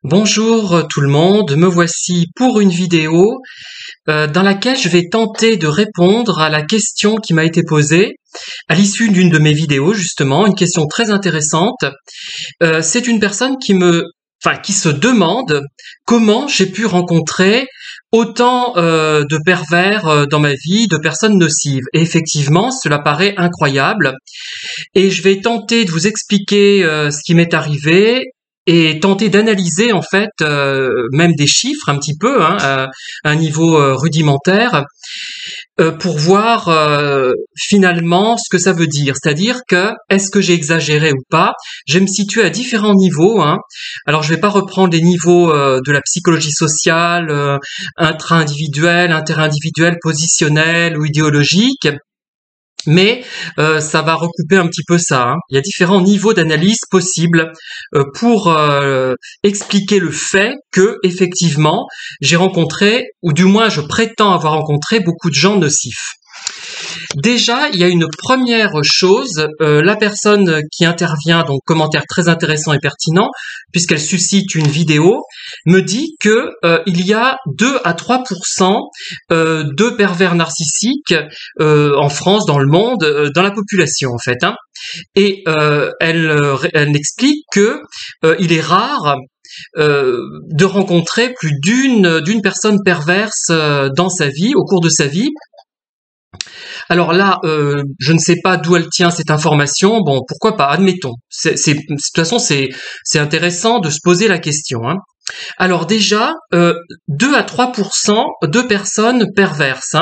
Bonjour tout le monde, me voici pour une vidéo dans laquelle je vais tenter de répondre à la question qui m'a été posée à l'issue d'une de mes vidéos justement, une question très intéressante. C'est une personne qui se demande comment j'ai pu rencontrer autant de pervers dans ma vie, de personnes nocives. Et effectivement, cela paraît incroyable. Et je vais tenter de vous expliquer ce qui m'est arrivé et tenter d'analyser en fait même des chiffres un petit peu à un niveau rudimentaire pour voir finalement ce que ça veut dire. C'est-à-dire que est-ce que j'ai exagéré ou pas? Je vais me situer à différents niveaux. Alors je vais pas reprendre les niveaux de la psychologie sociale, intra-individuel, interindividuel, positionnel ou idéologique. Mais ça va recouper un petit peu ça. Il y a différents niveaux d'analyse possibles pour expliquer le fait que effectivement j'ai rencontré, ou du moins je prétends avoir rencontré beaucoup de gens nocifs. Déjà, il y a une première chose, la personne qui intervient, donc commentaire très intéressant et pertinent, puisqu'elle suscite une vidéo, me dit que il y a 2 à 3% de pervers narcissiques en France, dans le monde, dans la population en fait. Et elle explique que il est rare de rencontrer plus d'une personne perverse dans sa vie, au cours de sa vie. Alors là, je ne sais pas d'où elle tient cette information. Bon, pourquoi pas, admettons. De toute façon, c'est intéressant de se poser la question. Alors déjà, 2 à 3% de personnes perverses,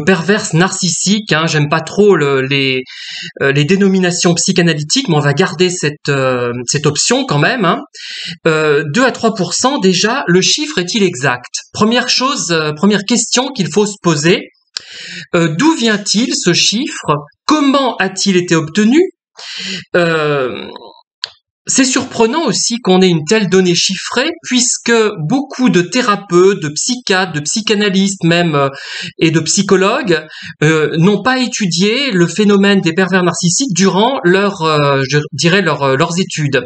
perverses narcissiques. J'aime pas trop les dénominations psychanalytiques, mais on va garder cette option quand même. 2 à 3%, déjà, le chiffre est-il exact? Première chose, première question qu'il faut se poser. D'où vient-il ce chiffre? Comment a-t-il été obtenu? C'est surprenant aussi qu'on ait une telle donnée chiffrée, puisque beaucoup de thérapeutes, de psychiatres, de psychanalystes même et de psychologues n'ont pas étudié le phénomène des pervers narcissiques durant leurs études.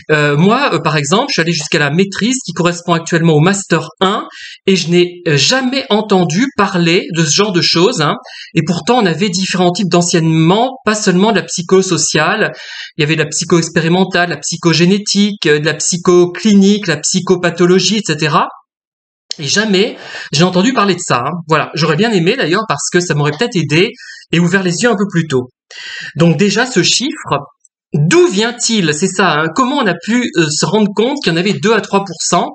Moi, par exemple, je suis allé jusqu'à la maîtrise qui correspond actuellement au Master 1 et je n'ai jamais entendu parler de ce genre de choses. Et pourtant, on avait différents types d'enseignements, pas seulement de la psychosociale, il y avait de la psycho-expérimentale, la psychogénétique, de la psychoclinique, la psychopathologie, etc. Et jamais j'ai entendu parler de ça. Voilà, j'aurais bien aimé d'ailleurs parce que ça m'aurait peut-être aidé et ouvert les yeux un peu plus tôt. Donc déjà, ce chiffre, d'où vient-il? C'est ça, comment on a pu se rendre compte qu'il y en avait 2 à 3%?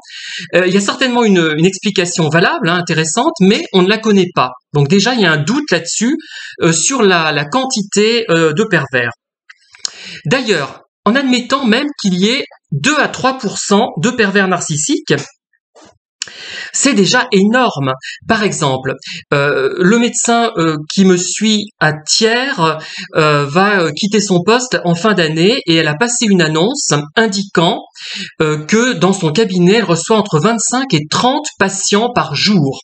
Il y a certainement une explication valable, intéressante, mais on ne la connaît pas. Donc déjà, il y a un doute là-dessus, sur la quantité de pervers. D'ailleurs, en admettant même qu'il y ait 2 à 3% de pervers narcissiques, c'est déjà énorme. Par exemple, le médecin qui me suit à Thiers va quitter son poste en fin d'année et elle a passé une annonce indiquant que dans son cabinet, elle reçoit entre 25 et 30 patients par jour.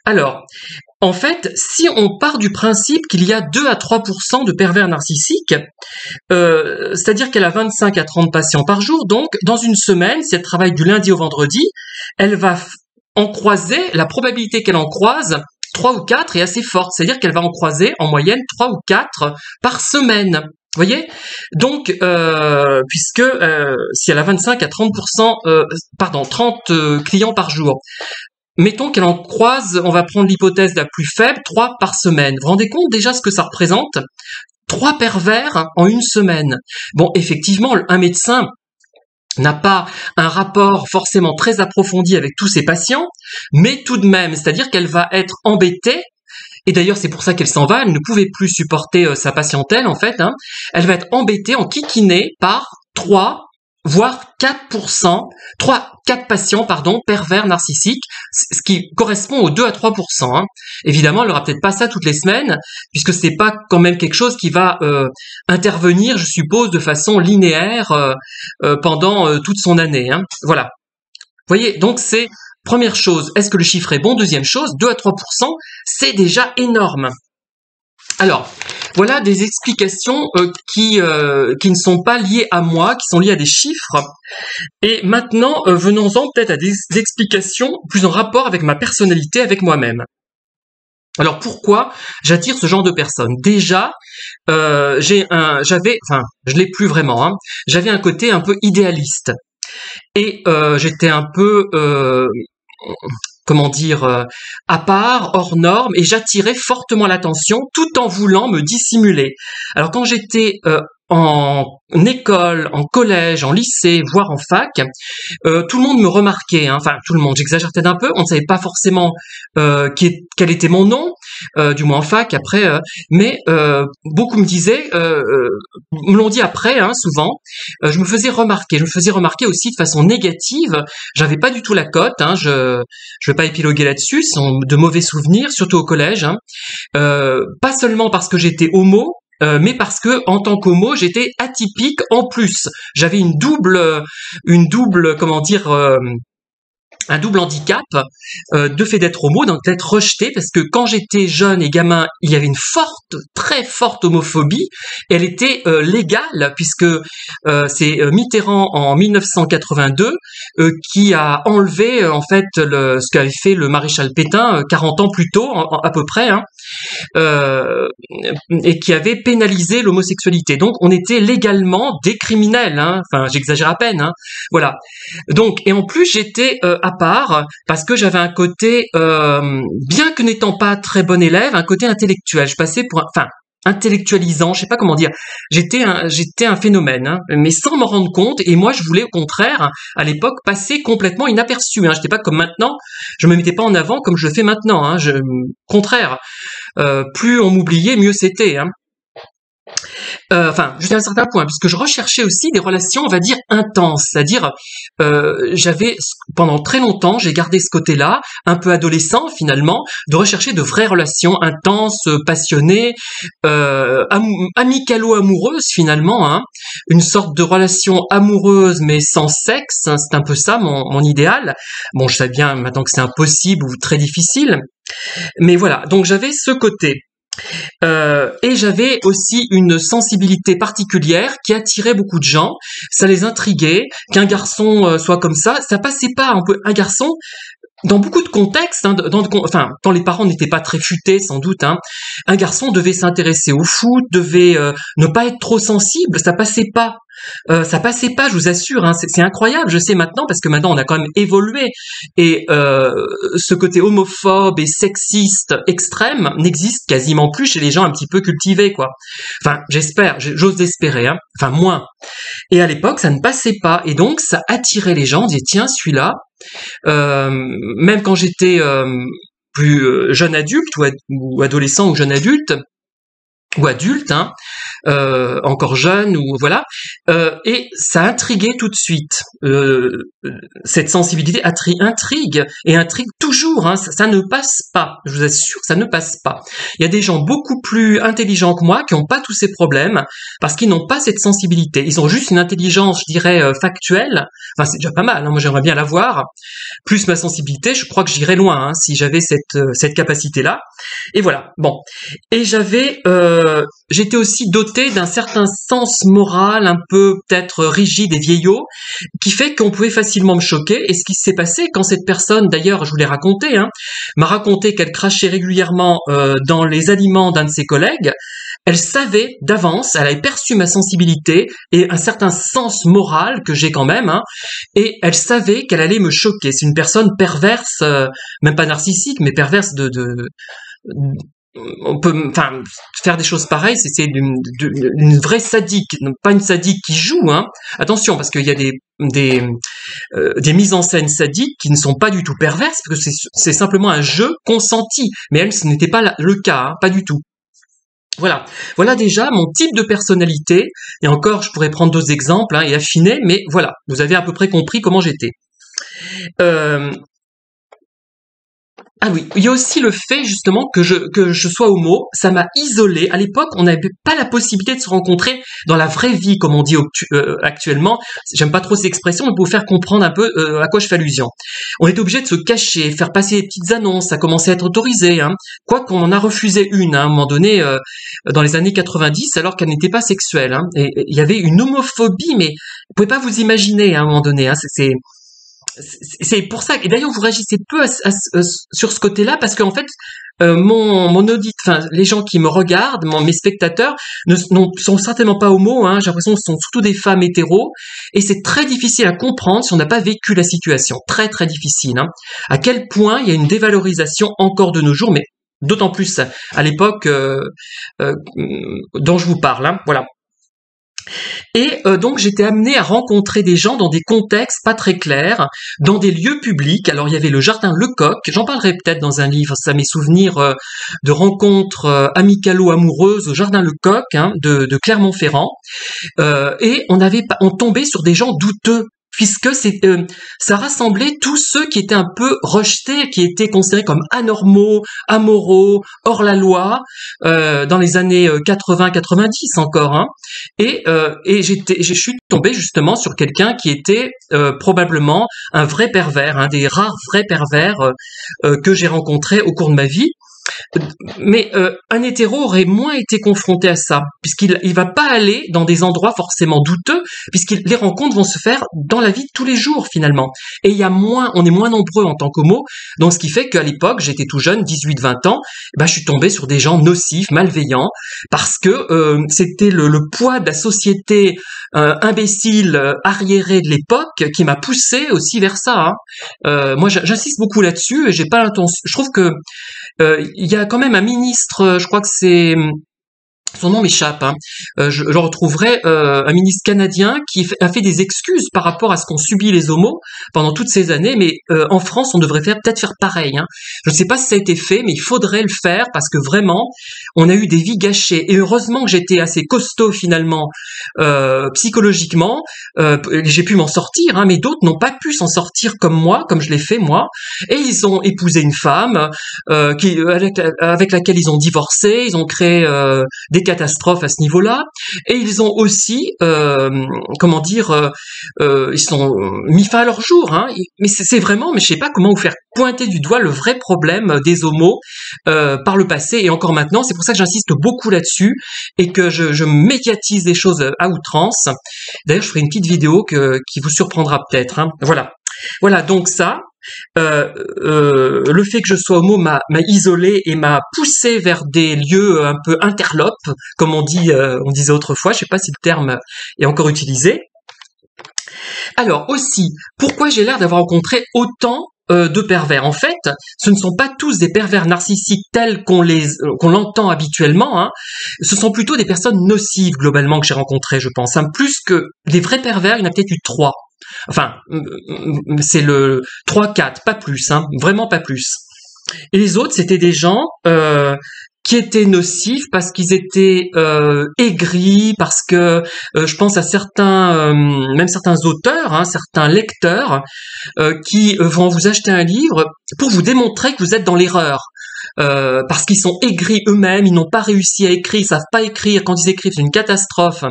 Alors, en fait, si on part du principe qu'il y a 2 à 3% de pervers narcissiques, c'est-à-dire qu'elle a 25 à 30 patients par jour, donc dans une semaine, si elle travaille du lundi au vendredi, elle va en croiser, la probabilité qu'elle en croise 3 ou 4 est assez forte, c'est-à-dire qu'elle va en croiser en moyenne 3 ou 4 par semaine. Vous voyez? Donc, puisque si elle a 25 à 30%, 30 clients par jour, mettons qu'elle en croise, on va prendre l'hypothèse la plus faible, 3 par semaine. Vous vous rendez compte déjà ce que ça représente? 3 pervers en une semaine. Bon, effectivement, un médecin n'a pas un rapport forcément très approfondi avec tous ses patients, mais tout de même, c'est-à-dire qu'elle va être embêtée, et d'ailleurs c'est pour ça qu'elle s'en va, elle ne pouvait plus supporter sa patientèle en fait, elle va être embêtée, enquiquinée par 3, voire 4%, 4 patients, pervers narcissiques, ce qui correspond aux 2 à 3%. Évidemment, elle n'aura peut-être pas ça toutes les semaines, puisque c'est pas quand même quelque chose qui va intervenir, je suppose, de façon linéaire pendant toute son année. Voilà. Vous voyez, donc c'est première chose, est-ce que le chiffre est bon? Deuxième chose, 2 à 3%, c'est déjà énorme. Alors, voilà des explications qui ne sont pas liées à moi, qui sont liées à des chiffres. Et maintenant, venons-en peut-être à des explications plus en rapport avec ma personnalité, avec moi-même. Alors pourquoi j'attire ce genre de personnes? Déjà, je l'ai plus vraiment, hein, j'avais un côté un peu idéaliste. Et j'étais un peu, comment dire, à part, hors norme, et j'attirais fortement l'attention tout en voulant me dissimuler. Alors quand j'étais en école, en collège, en lycée, voire en fac, tout le monde me remarquait, hein. Enfin tout le monde, j'exagère peut-être un peu, on ne savait pas forcément quel était mon nom, du moins en fac après, mais beaucoup me disaient, me l'ont dit après, hein, souvent, je me faisais remarquer aussi de façon négative, j'avais pas du tout la cote, hein, je vais pas épiloguer là-dessus, ce sont de mauvais souvenirs, surtout au collège, hein. Pas seulement parce que j'étais homo, mais parce que en tant qu'homo, j'étais atypique en plus. J'avais une double, comment dire, un double handicap de fait d'être homo, donc d'être rejeté, parce que quand j'étais jeune et gamin, il y avait une très forte homophobie, et elle était légale, puisque c'est Mitterrand en 1982 qui a enlevé en fait ce qu'avait fait le maréchal Pétain 40 ans plus tôt, à peu près, hein, et qui avait pénalisé l'homosexualité. Donc on était légalement des criminels, hein, enfin j'exagère à peine, hein, voilà. Donc, et en plus j'étais à part parce que j'avais un côté, bien que n'étant pas très bon élève, un côté intellectuel. Je passais pour intellectualisant, je sais pas comment dire. J'étais un phénomène, hein, mais sans m'en rendre compte. Et moi, je voulais au contraire, à l'époque, passer complètement inaperçu. Hein. J'étais pas comme maintenant. Je me mettais pas en avant comme je le fais maintenant. Hein. Contraire. Plus on m'oubliait, mieux c'était. Hein. Enfin, jusqu'à un certain point, puisque je recherchais aussi des relations, on va dire, intenses, c'est-à-dire, pendant très longtemps, j'ai gardé ce côté-là, un peu adolescent finalement, de rechercher de vraies relations intenses, passionnées, amicalo-amoureuses finalement, hein, une sorte de relation amoureuse mais sans sexe, hein, c'est un peu ça mon idéal. Bon, je sais bien maintenant que c'est impossible ou très difficile, mais voilà, donc j'avais ce côté. Et j'avais aussi une sensibilité particulière qui attirait beaucoup de gens. Ça les intriguait qu'un garçon soit comme ça. Ça passait pas un garçon dans beaucoup de contextes, hein, quand les parents n'étaient pas très futés, sans doute, hein, un garçon devait s'intéresser au foot, devait ne pas être trop sensible, ça passait pas. Je vous assure, hein, c'est incroyable, je sais maintenant, parce que maintenant on a quand même évolué, et ce côté homophobe et sexiste extrême n'existe quasiment plus chez les gens un petit peu cultivés, quoi. Enfin, j'ose espérer, hein, enfin moins. Et à l'époque, ça ne passait pas, et donc ça attirait les gens, on disait tiens, celui-là, même quand j'étais plus jeune adulte ou adolescent ou jeune adulte ou adulte, hein, encore jeune ou voilà, et ça intriguait tout de suite. Cette sensibilité intrigue toujours. Hein, ça ne passe pas. Je vous assure, ça ne passe pas. Il y a des gens beaucoup plus intelligents que moi qui n'ont pas tous ces problèmes parce qu'ils n'ont pas cette sensibilité. Ils ont juste une intelligence, je dirais, factuelle. Enfin, c'est déjà pas mal. Hein, moi, j'aimerais bien l'avoir. Plus ma sensibilité, je crois que j'irais loin hein, si j'avais cette capacité-là. Et voilà. Bon. Et j'étais aussi doté d'un certain sens moral, un peu peut-être rigide et vieillot, qui fait qu'on pouvait facilement me choquer. Et ce qui s'est passé quand cette personne, d'ailleurs, je vous l'ai raconté, hein, m'a raconté qu'elle crachait régulièrement dans les aliments d'un de ses collègues, elle savait d'avance, elle avait perçu ma sensibilité et un certain sens moral que j'ai quand même, hein, et elle savait qu'elle allait me choquer. C'est une personne perverse, même pas narcissique, mais perverse on peut, enfin, faire des choses pareilles, c'est une vraie sadique, pas une sadique qui joue, hein. Attention, parce qu'il y a des mises en scène sadiques qui ne sont pas du tout perverses, parce que c'est simplement un jeu consenti. Mais elle, ce n'était pas le cas, hein, pas du tout. Voilà déjà mon type de personnalité. Et encore, je pourrais prendre d'autres exemples hein, et affiner, mais voilà, vous avez à peu près compris comment j'étais. Ah oui, il y a aussi le fait justement que je sois homo, ça m'a isolé. À l'époque, on n'avait pas la possibilité de se rencontrer dans la vraie vie, comme on dit actuellement. J'aime pas trop cette expression, mais pour vous faire comprendre un peu à quoi je fais allusion. On était obligé de se cacher, faire passer des petites annonces, ça commençait à être autorisé. Hein. Quoi qu'on en a refusé une à un moment donné dans les années 90, alors qu'elle n'était pas sexuelle. Hein. Et il y avait une homophobie, mais vous pouvez pas vous imaginer à un moment donné. Hein. C'est pour ça. Et d'ailleurs, vous réagissez peu sur ce côté-là parce qu'en fait, mon audit, enfin, les gens qui me regardent, mes spectateurs, sont certainement pas homo. Hein, j'ai l'impression que ce sont surtout des femmes hétéros, et c'est très difficile à comprendre si on n'a pas vécu la situation. Très très difficile. Hein. À quel point il y a une dévalorisation encore de nos jours, mais d'autant plus à l'époque dont je vous parle. Hein, voilà. Et donc j'étais amenée à rencontrer des gens dans des contextes pas très clairs, dans des lieux publics. Alors il y avait le jardin Lecoq, j'en parlerai peut-être dans un livre, ça mes souvenirs de rencontres amicalo-amoureuses au jardin Lecoq hein, de Clermont-Ferrand. Et on tombait sur des gens douteux. Puisque ça rassemblait tous ceux qui étaient un peu rejetés, qui étaient considérés comme anormaux, amoraux, hors la loi, dans les années 80-90 encore. Hein. Et je suis tombée justement sur quelqu'un qui était probablement un vrai pervers, un des rares vrais pervers que j'ai rencontrés au cours de ma vie. Mais un hétéro aurait moins été confronté à ça, puisqu'il va pas aller dans des endroits forcément douteux, puisque les rencontres vont se faire dans la vie de tous les jours finalement. Et on est moins nombreux en tant qu'homo, donc ce qui fait qu'à l'époque, j'étais tout jeune, 18-20 ans, je suis tombé sur des gens nocifs, malveillants, parce que c'était le poids de la société imbécile, arriérée de l'époque, qui m'a poussé aussi vers ça. Hein. Moi, j'insiste beaucoup là-dessus, et j'ai pas l'intention. Je trouve que il y a quand même un ministre, je crois que c'est son nom m'échappe, hein. Je le retrouverai, un ministre canadien qui a fait des excuses par rapport à ce qu'ont subi les homos pendant toutes ces années, mais en France, on devrait peut-être faire pareil. Hein. Je ne sais pas si ça a été fait, mais il faudrait le faire parce que vraiment, on a eu des vies gâchées. Et heureusement que j'étais assez costaud finalement, psychologiquement, j'ai pu m'en sortir, hein, mais d'autres n'ont pas pu s'en sortir comme moi, comme je l'ai fait moi, et ils ont épousé une femme avec laquelle ils ont divorcé, ils ont créé des catastrophes à ce niveau-là, et ils ont aussi, ils sont mis fin à leur jour. Hein. Mais c'est vraiment, mais je sais pas comment vous faire pointer du doigt le vrai problème des homos par le passé et encore maintenant. C'est pour ça que j'insiste beaucoup là-dessus et que je médiatise des choses à outrance. D'ailleurs, je ferai une petite vidéo qui vous surprendra peut-être. Hein. Voilà, donc ça. Le fait que je sois homo m'a isolé et m'a poussé vers des lieux un peu interlopes, comme on disait autrefois. Je sais pas si le terme est encore utilisé. Alors aussi, pourquoi j'ai l'air d'avoir rencontré autant de pervers? En fait, ce ne sont pas tous des pervers narcissiques tels qu'on l'entend habituellement. Hein. Ce sont plutôt des personnes nocives globalement que j'ai rencontrées, je pense. Hein. Plus que des vrais pervers, il y en a peut-être eu 3. Enfin, c'est le 3-4, pas plus, hein, vraiment pas plus. Et les autres, c'était des gens qui étaient nocifs parce qu'ils étaient aigris, parce que je pense à même certains auteurs, hein, certains lecteurs, qui vont vous acheter un livre pour vous démontrer que vous êtes dans l'erreur. Parce qu'ils sont aigris eux-mêmes, ils n'ont pas réussi à écrire, ils savent pas écrire, quand ils écrivent c'est une catastrophe,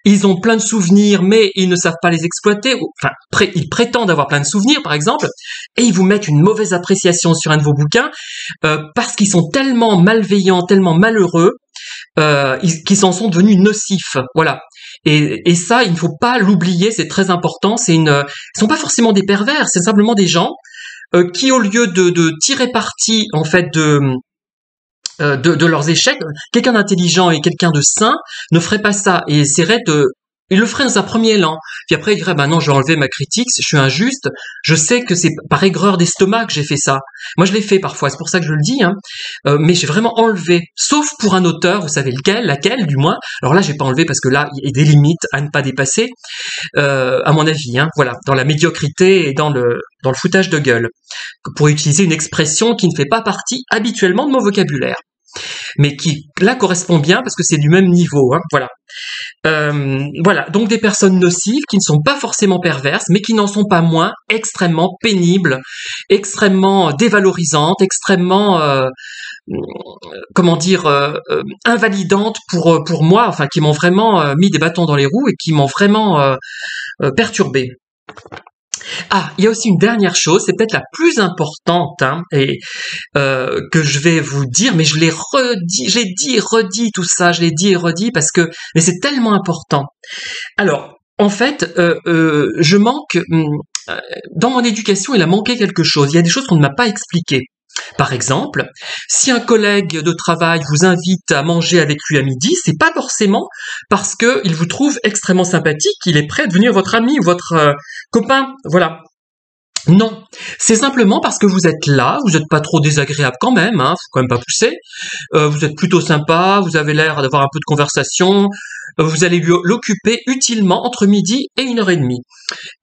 ils ont plein de souvenirs mais ils ne savent pas les exploiter, enfin ils prétendent avoir plein de souvenirs par exemple, et ils vous mettent une mauvaise appréciation sur un de vos bouquins, parce qu'ils sont tellement malveillants, tellement malheureux, qu'ils en sont devenus nocifs, voilà. Et ça, il ne faut pas l'oublier, c'est très important, ils sont pas forcément des pervers, c'est simplement des gens qui, au lieu de tirer parti en fait de leurs échecs, quelqu'un d'intelligent et quelqu'un de sain ne ferait pas ça et essaierait il le ferait dans un premier élan. Puis après, il dirait, non, je vais enlever ma critique, je suis injuste, je sais que c'est par aigreur d'estomac que j'ai fait ça. Moi, je l'ai fait parfois, c'est pour ça que je le dis, hein. Mais j'ai vraiment enlevé. Sauf pour un auteur, vous savez laquelle, du moins. Alors là, j'ai pas enlevé parce que là, il y a des limites à ne pas dépasser, à mon avis, hein. Voilà, dans la médiocrité et dans le foutage de gueule. Pour utiliser une expression qui ne fait pas partie habituellement de mon vocabulaire. mais qui là correspond bien parce que c'est du même niveau, hein, voilà. Voilà, donc des personnes nocives qui ne sont pas forcément perverses, mais qui n'en sont pas moins extrêmement pénibles, extrêmement dévalorisantes, extrêmement, comment dire, invalidantes pour moi, enfin qui m'ont vraiment mis des bâtons dans les roues et qui m'ont vraiment perturbé. Ah, il y a aussi une dernière chose, c'est peut-être la plus importante, hein, et que je vais vous dire, mais je l'ai redit, j'ai dit et redit tout ça, je l'ai dit et redit parce que, mais c'est tellement important. Alors, en fait, je manque, dans mon éducation, il a manqué quelque chose. Il y a des choses qu'on ne m'a pas expliquées. Par exemple, si un collègue de travail vous invite à manger avec lui à midi, c'est pas forcément parce que il vous trouve extrêmement sympathique qu'il est prêt à devenir votre ami ou votre copain. Voilà. Non, c'est simplement parce que vous êtes là, vous n'êtes pas trop désagréable quand même, hein, faut quand même pas pousser. Vous êtes plutôt sympa, vous avez l'air d'avoir un peu de conversation, vous allez l'occuper utilement entre midi et 1h30.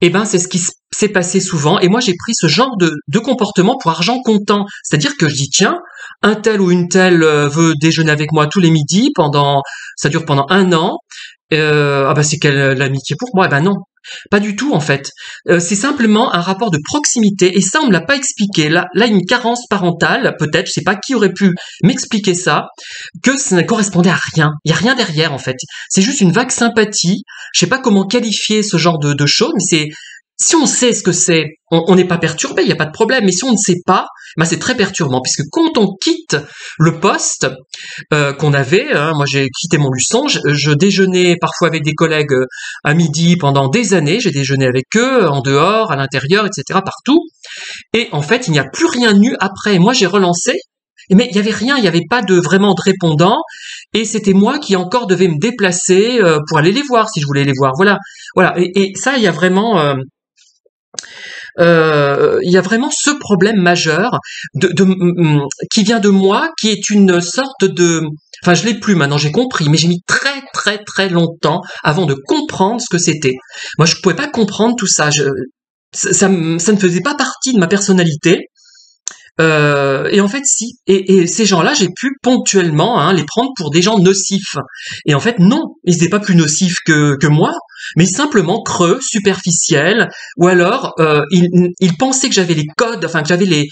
Eh ben, c'est ce qui s'est passé souvent, et moi j'ai pris ce genre de comportement pour argent comptant. C'est-à-dire que je dis, tiens, un tel ou une telle veut déjeuner avec moi tous les midis, ça dure pendant 1 an, ah bah c'est quelle l'amitié pour moi? Eh ben non, pas du tout en fait. C'est simplement un rapport de proximité et ça on me l'a pas expliqué. Là une carence parentale peut-être, je sais pas qui aurait pu m'expliquer ça, que ça ne correspondait à rien. Il y a rien derrière en fait. C'est juste une vague sympathie. Je sais pas comment qualifier ce genre de choses, mais c'est si on sait ce que c'est, on n'est pas perturbé, il n'y a pas de problème. Mais si on ne sait pas, bah c'est très perturbant puisque quand on quitte le poste qu'on avait, hein, moi j'ai quitté mon Luçon, je déjeunais parfois avec des collègues à midi pendant des années, j'ai déjeuné avec eux en dehors, à l'intérieur, etc. partout. Et en fait, il n'y a plus rien eu après. Moi j'ai relancé. Mais il y avait rien, il n'y avait pas vraiment de répondant, et c'était moi qui encore devais me déplacer pour aller les voir si je voulais les voir. Voilà, voilà. Et ça, il y a vraiment ce problème majeur qui vient de moi, qui est une sorte de, enfin je l'ai plus maintenant, j'ai compris, mais j'ai mis très très très longtemps avant de comprendre ce que c'était. Moi je pouvais pas comprendre tout ça, ça ne faisait pas partie de ma personnalité. Et en fait, si. Et ces gens-là, j'ai pu ponctuellement les prendre pour des gens nocifs. Et en fait, non, ils n'étaient pas plus nocifs que moi, mais simplement creux, superficiels, ou alors ils pensaient que j'avais les codes, enfin que j'avais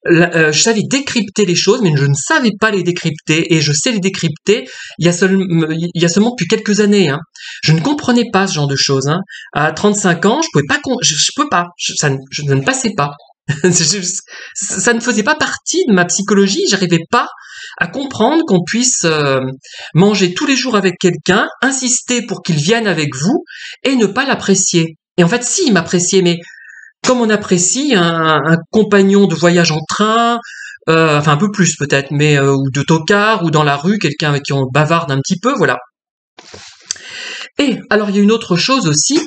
je savais décrypter les choses, mais je ne savais pas les décrypter, et je sais les décrypter il y a seulement depuis quelques années. Hein. Je ne comprenais pas ce genre de choses. Hein. À 35 ans, je pouvais pas, je peux pas, je ne passais pas. Ça ne faisait pas partie de ma psychologie, j'arrivais pas à comprendre qu'on puisse manger tous les jours avec quelqu'un, insister pour qu'il vienne avec vous et ne pas l'apprécier. Et en fait, si, il m'appréciait, mais comme on apprécie un compagnon de voyage en train, enfin un peu plus peut-être, mais ou de tocard, ou dans la rue, quelqu'un avec qui on bavarde un petit peu, voilà. Et alors il y a une autre chose aussi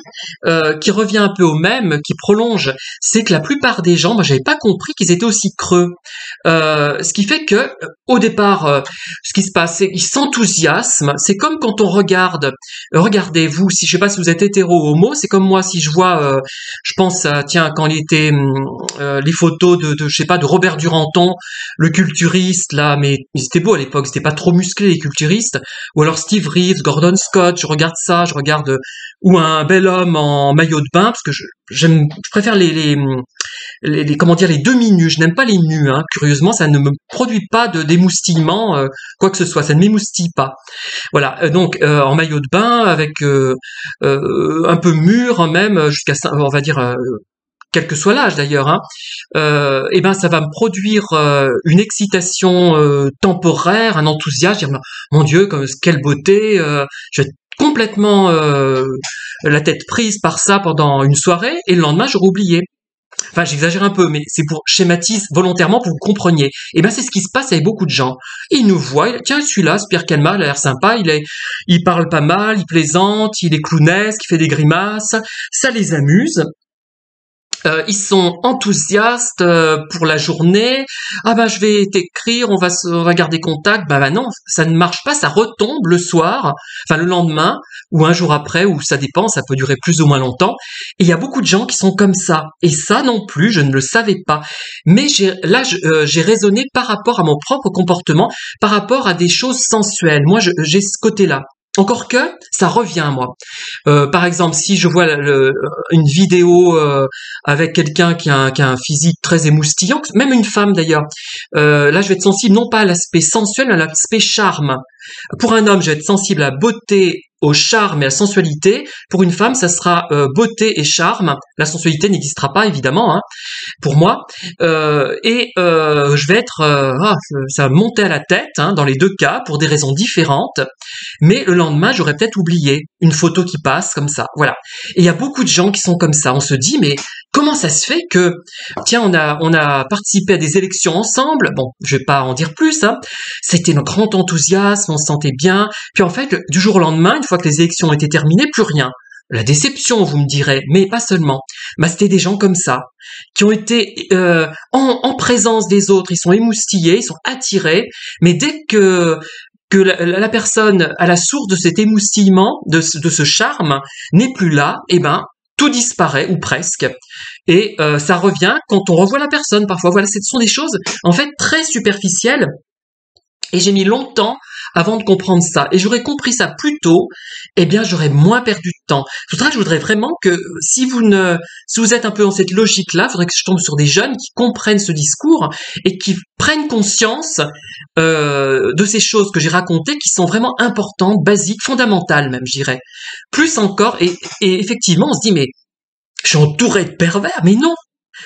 qui revient un peu au même, qui prolonge, c'est que la plupart des gens, moi j'avais pas compris qu'ils étaient aussi creux. Ce qui fait que au départ, ce qui se passe, c'est qu'ils s'enthousiasment. C'est comme quand on regarde, regardez vous, si je sais pas si vous êtes hétéro ou homo, c'est comme moi si je vois, je pense à tiens quand il était les photos de je sais pas de Robert Duranton, le culturiste là, mais ils étaient beaux à l'époque, c'était pas trop musclés les culturistes, ou alors Steve Reeves, Gordon Scott, je regarde ça, je regarde ou un bel homme en maillot de bain parce que je préfère les comment dire les demi-nus, je n'aime pas les nus hein. Curieusement, ça ne me produit pas d'émoustillement quoi que ce soit, ça ne m'émoustille pas. Voilà, donc en maillot de bain avec un peu mûr même jusqu'à on va dire quel que soit l'âge d'ailleurs, hein, et ben ça va me produire une excitation temporaire, un enthousiasme, dire mon Dieu, quelle beauté, je vais être complètement la tête prise par ça pendant une soirée, et le lendemain j'aurais oublié. Enfin, j'exagère un peu, mais c'est pour schématise volontairement pour que vous compreniez. Et ben c'est ce qui se passe avec beaucoup de gens. Ils nous voient, tiens celui-là, ce Pierre Calmar, il a l'air sympa, il parle pas mal, il plaisante, il est clownesque, il fait des grimaces, ça les amuse. Ils sont enthousiastes pour la journée. Ah ben je vais t'écrire, on va garder contact. Bah non, ça ne marche pas, ça retombe le soir, enfin le lendemain ou un jour après, ou ça dépend, ça peut durer plus ou moins longtemps. Et il y a beaucoup de gens qui sont comme ça. Et ça non plus, je ne le savais pas. Mais j'ai raisonné par rapport à mon propre comportement, par rapport à des choses sensuelles. Moi, j'ai ce côté-là. Encore que ça revient à moi. Par exemple, si je vois une vidéo avec quelqu'un qui a un physique très émoustillant, même une femme d'ailleurs, là je vais être sensible non pas à l'aspect sensuel, mais à l'aspect charme. Pour un homme, je vais être sensible à la beauté, au charme et à la sensualité. Pour une femme, ça sera beauté et charme. La sensualité n'existera pas évidemment, hein, pour moi. Je vais être, ça va me monter à la tête hein, dans les deux cas pour des raisons différentes. Mais le lendemain, j'aurais peut-être oublié une photo qui passe comme ça. Voilà. Et il y a beaucoup de gens qui sont comme ça. On se dit, mais comment ça se fait que, tiens, on a participé à des élections ensemble. Bon, je vais pas en dire plus. Hein. C'était un grand enthousiasme, on se sentait bien. Puis en fait, du jour au lendemain, une fois que les élections étaient terminées, plus rien. La déception, vous me direz, mais pas seulement. Bah, c'était des gens comme ça, qui ont été en présence des autres, ils sont émoustillés, ils sont attirés, mais dès que la personne à la source de cet émoustillement, de ce charme, n'est plus là, eh ben tout disparaît ou presque, et ça revient quand on revoit la personne. Parfois, voilà, ce sont des choses en fait très superficielles. Et j'ai mis longtemps avant de comprendre ça. Et j'aurais compris ça plus tôt, eh bien, j'aurais moins perdu de temps. C'est pour ça que je voudrais vraiment que, si vous êtes un peu dans cette logique-là, il faudrait que je tombe sur des jeunes qui comprennent ce discours et qui prennent conscience de ces choses que j'ai racontées qui sont vraiment importantes, basiques, fondamentales même, je dirais. Plus encore, et effectivement, on se dit, mais je suis entouré de pervers, mais non.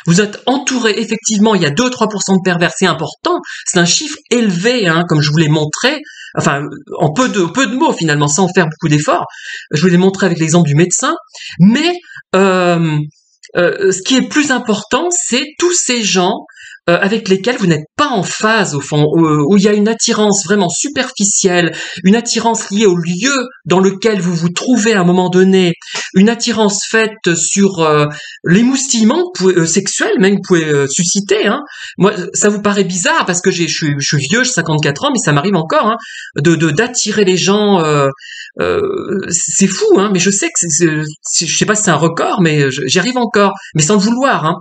Vous êtes entouré, effectivement, il y a 2-3% de pervers, c'est important, c'est un chiffre élevé, hein, comme je vous l'ai montré, enfin, en peu de mots finalement, sans faire beaucoup d'efforts, je vous l'ai montré avec l'exemple du médecin, mais ce qui est plus important, c'est tous ces gens avec lesquels vous n'êtes pas en phase au fond, où il y a une attirance vraiment superficielle, une attirance liée au lieu dans lequel vous vous trouvez à un moment donné, une attirance faite sur l'émoustillement sexuel même que vous pouvez susciter. Hein. Moi, ça vous paraît bizarre parce que je suis vieux, j'ai 54 ans, mais ça m'arrive encore hein, d'attirer les gens. C'est fou, hein, mais je sais que je sais pas si c'est un record, mais j'y arrive encore, mais sans le vouloir. Hein.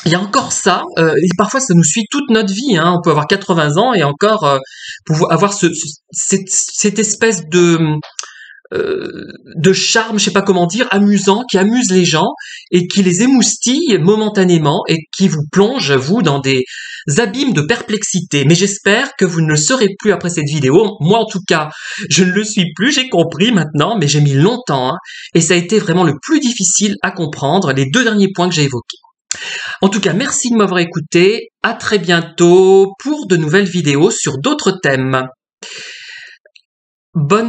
Il y a encore ça, et parfois ça nous suit toute notre vie, hein. On peut avoir 80 ans et encore pouvoir avoir cette espèce de charme, je sais pas comment dire, amusant, qui amuse les gens et qui les émoustille momentanément et qui vous plonge, vous, dans des abîmes de perplexité. Mais j'espère que vous ne le serez plus après cette vidéo. Moi, en tout cas, je ne le suis plus, j'ai compris maintenant, mais j'ai mis longtemps, hein, et ça a été vraiment le plus difficile à comprendre, les deux derniers points que j'ai évoqués. En tout cas, merci de m'avoir écouté. À très bientôt pour de nouvelles vidéos sur d'autres thèmes. Bonne